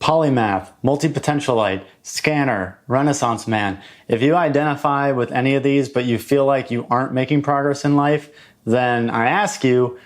Polymath, multi-potentialite, scanner, Renaissance man. If you identify with any of these but you feel like you aren't making progress in life, then I ask you,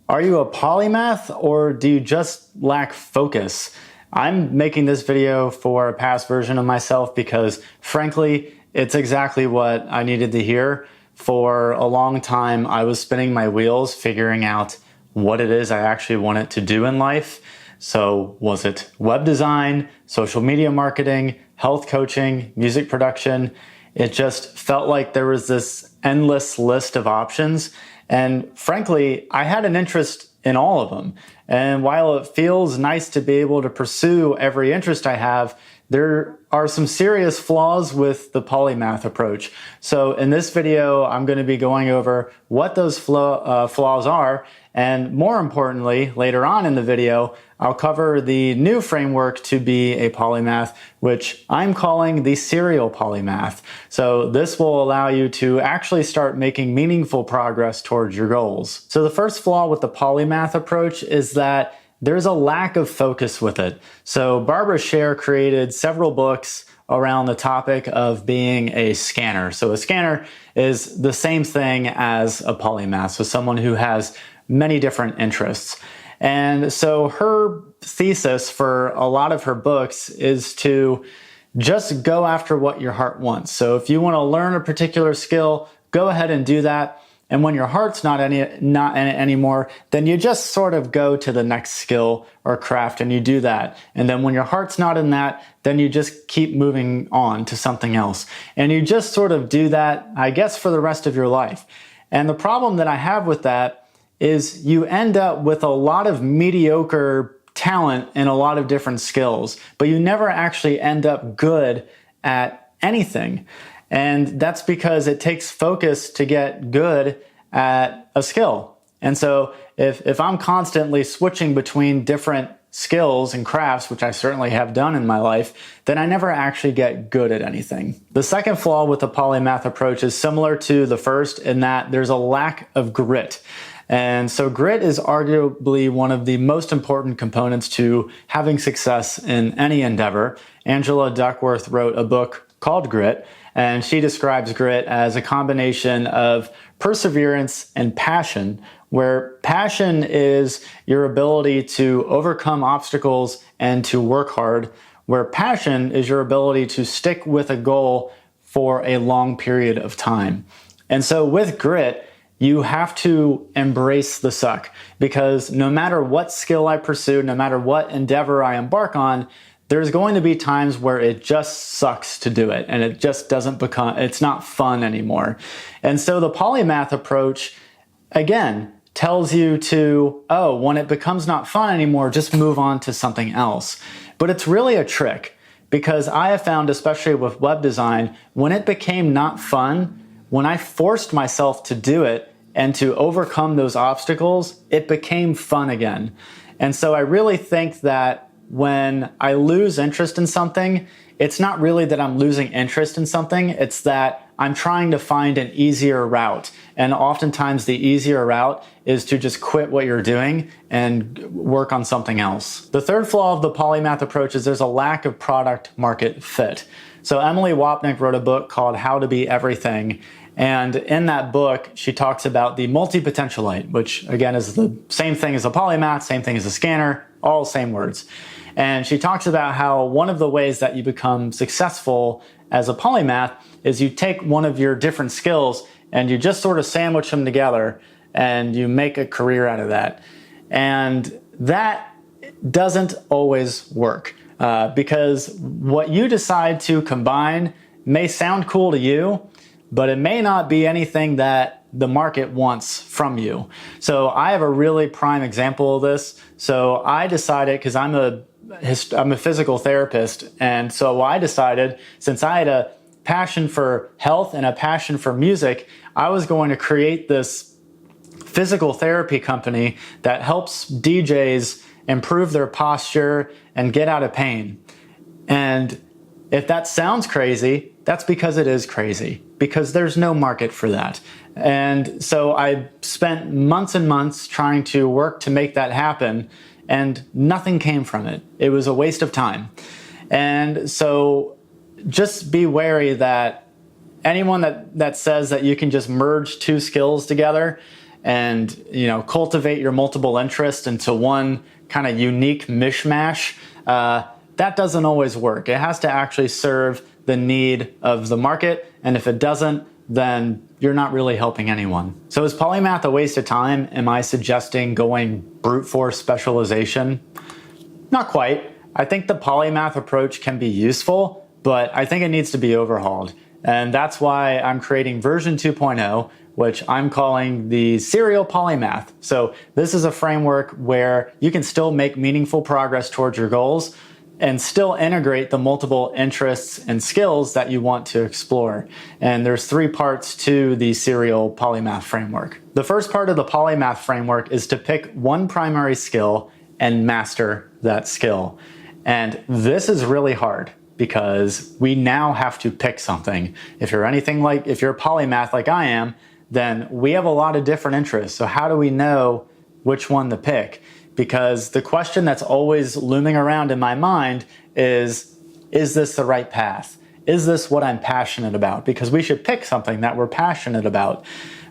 are you a polymath or do you just lack focus? I'm making this video for a past version of myself because frankly, it's exactly what I needed to hear. For a long time, I was spinning my wheels figuring out what it is I actually wanted to do in life. So was it web design, social media marketing, health coaching, music production? It just felt like there was this endless list of options. And frankly, I had an interest in all of them. And while it feels nice to be able to pursue every interest I have, there are some serious flaws with the polymath approach. So in this video, I'm going to be going over what those flaws are. And more importantly, later on in the video, I'll cover the new framework to be a polymath, which I'm calling the serial polymath. So this will allow you to actually start making meaningful progress towards your goals. So the first flaw with the polymath approach is that there's a lack of focus with it. So Barbara Sher created several books around the topic of being a scanner. So a scanner is the same thing as a polymath, so someone who has many different interests. And so her thesis for a lot of her books is to just go after what your heart wants. So if you want to learn a particular skill, go ahead and do that. And when your heart's not in it anymore, then you just sort of go to the next skill or craft and you do that. And then when your heart's not in that, then you just keep moving on to something else. And you just sort of do that, I guess, for the rest of your life. And the problem that I have with that is you end up with a lot of mediocre talent in a lot of different skills, but you never actually end up good at anything. And that's because it takes focus to get good at a skill. And so if I'm constantly switching between different skills and crafts, which I certainly have done in my life, then I never actually get good at anything. The second flaw with the polymath approach is similar to the first in that there's a lack of grit. And so grit is arguably one of the most important components to having success in any endeavor. Angela Duckworth wrote a book called Grit, and she describes grit as a combination of perseverance and passion, where passion is your ability to overcome obstacles and to work hard, where passion is your ability to stick with a goal for a long period of time. And so with grit, you have to embrace the suck, because no matter what skill I pursue, no matter what endeavor I embark on, there's going to be times where it just sucks to do it and it just it's not fun anymore. And so the polymath approach, again, tells you to, when it becomes not fun anymore, just move on to something else. But it's really a trick, because I have found, especially with web design, when it became not fun, when I forced myself to do it and to overcome those obstacles, it became fun again. And so I really think that when I lose interest in something, it's not really that I'm losing interest in something, it's that I'm trying to find an easier route. And oftentimes the easier route is to just quit what you're doing and work on something else. The third flaw of the polymath approach is there's a lack of product market fit. So Emily Wapnick wrote a book called How to Be Everything. And in that book, she talks about the multi-potentialite, which again is the same thing as a polymath, same thing as a scanner, all same words. And she talks about how one of the ways that you become successful as a polymath is you take one of your different skills and you just sort of sandwich them together and you make a career out of that. And that doesn't always work because what you decide to combine may sound cool to you, but it may not be anything that the market wants from you. So I have a really prime example of this. So I decided, because I'm a physical therapist, and so I decided, since I had a passion for health and a passion for music, I was going to create this physical therapy company that helps DJs improve their posture and get out of pain. And if that sounds crazy, that's because it is crazy, because there's no market for that. And so I spent months and months trying to work to make that happen. and nothing came from it. It was a waste of time. And so just be wary that anyone that says that you can just merge two skills together and cultivate your multiple interests into one kind of unique mishmash, that doesn't always work. It has to actually serve the need of the market, and if it doesn't, then you're not really helping anyone. So is polymath a waste of time? Am I suggesting going brute force specialization? Not quite. I think the polymath approach can be useful, but I think it needs to be overhauled. And that's why I'm creating version 2.0, which I'm calling the serial polymath. So this is a framework where you can still make meaningful progress towards your goals and still integrate the multiple interests and skills that you want to explore. And there's 3 parts to the serial polymath framework. The first part of the polymath framework is to pick one primary skill and master that skill. And this is really hard because we now have to pick something. If you're a polymath like I am, then we have a lot of different interests. So how do we know which one to pick? Because the question that's always looming around in my mind is this the right path? Is this what I'm passionate about? Because we should pick something that we're passionate about.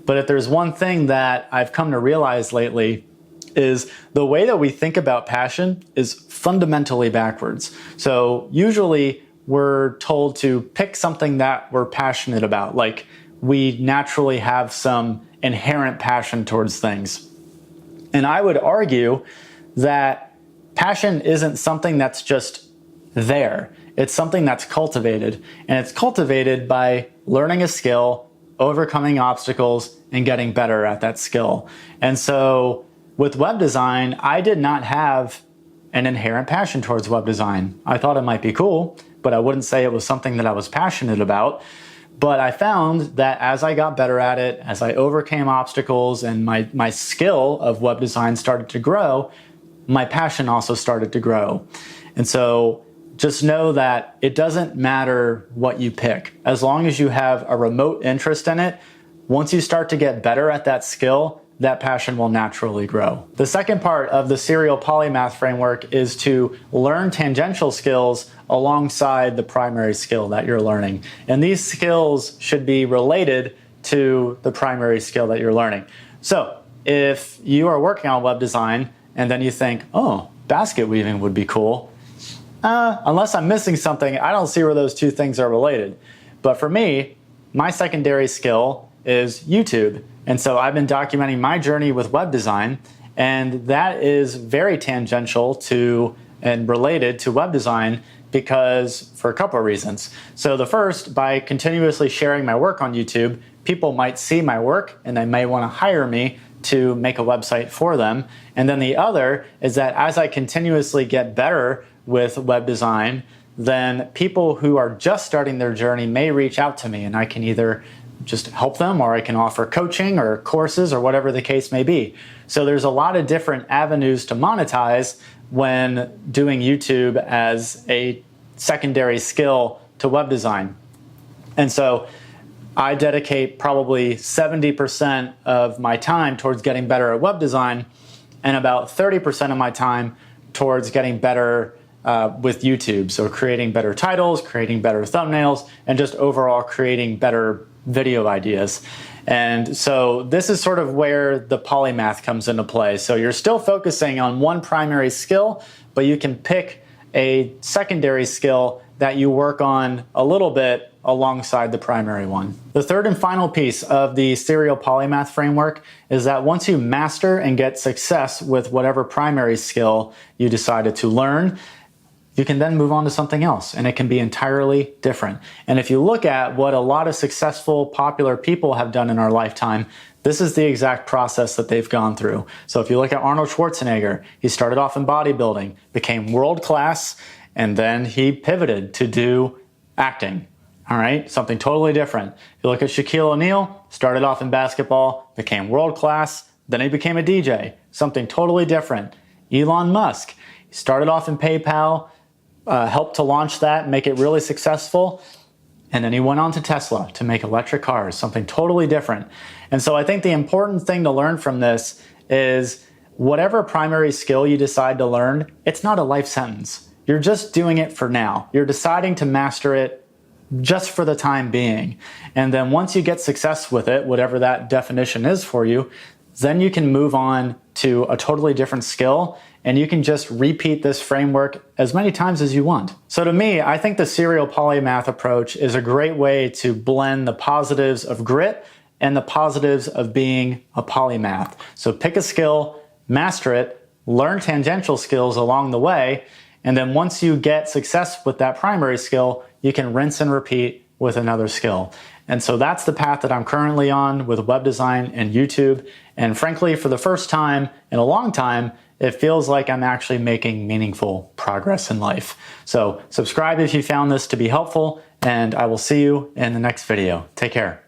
But if there's one thing that I've come to realize lately, is the way that we think about passion is fundamentally backwards. So usually we're told to pick something that we're passionate about, like we naturally have some inherent passion towards things. And I would argue that passion isn't something that's just there. It's something that's cultivated, and it's cultivated by learning a skill, overcoming obstacles, and getting better at that skill. And so with web design, I did not have an inherent passion towards web design. I thought it might be cool, but I wouldn't say it was something that I was passionate about. But I found that as I got better at it, as I overcame obstacles and my skill of web design started to grow, my passion also started to grow. And so just know that it doesn't matter what you pick. As long as you have a remote interest in it, once you start to get better at that skill, that passion will naturally grow. The second part of the serial polymath framework is to learn tangential skills alongside the primary skill that you're learning. And these skills should be related to the primary skill that you're learning. So if you are working on web design and then you think, oh, basket weaving would be cool, unless I'm missing something, I don't see where those two things are related. But for me, my secondary skill is YouTube. And so I've been documenting my journey with web design, and that is very tangential to and related to web design because for a couple of reasons. So the first, by continuously sharing my work on YouTube, people might see my work and they may want to hire me to make a website for them. And then the other is that as I continuously get better with web design, then people who are just starting their journey may reach out to me, and I can either just help them, or I can offer coaching or courses or whatever the case may be. So there's a lot of different avenues to monetize when doing YouTube as a secondary skill to web design. And so I dedicate probably 70% of my time towards getting better at web design and about 30% of my time towards getting better with YouTube. So creating better titles, creating better thumbnails, and just overall creating better video ideas. And so this is sort of where the polymath comes into play. So you're still focusing on one primary skill, but you can pick a secondary skill that you work on a little bit alongside the primary one. The third and final piece of the serial polymath framework is that once you master and get success with whatever primary skill you decided to learn, you can then move on to something else, and it can be entirely different. And if you look at what a lot of successful, popular people have done in our lifetime, this is the exact process that they've gone through. So if you look at Arnold Schwarzenegger, he started off in bodybuilding, became world class, and then he pivoted to do acting. All right, something totally different. If you look at Shaquille O'Neal, started off in basketball, became world class, then he became a DJ, something totally different. Elon Musk, he started off in PayPal, helped to launch that and make it really successful. And then he went on to Tesla to make electric cars, something totally different. And so I think the important thing to learn from this is whatever primary skill you decide to learn, it's not a life sentence. You're just doing it for now. You're deciding to master it just for the time being. And then once you get success with it, whatever that definition is for you, then you can move on to a totally different skill, and you can just repeat this framework as many times as you want. So to me, I think the serial polymath approach is a great way to blend the positives of grit and the positives of being a polymath. So pick a skill, master it, learn tangential skills along the way, and then once you get success with that primary skill, you can rinse and repeat with another skill. And so that's the path that I'm currently on with web design and YouTube. And frankly, for the first time in a long time, it feels like I'm actually making meaningful progress in life. So subscribe if you found this to be helpful, and I will see you in the next video. Take care.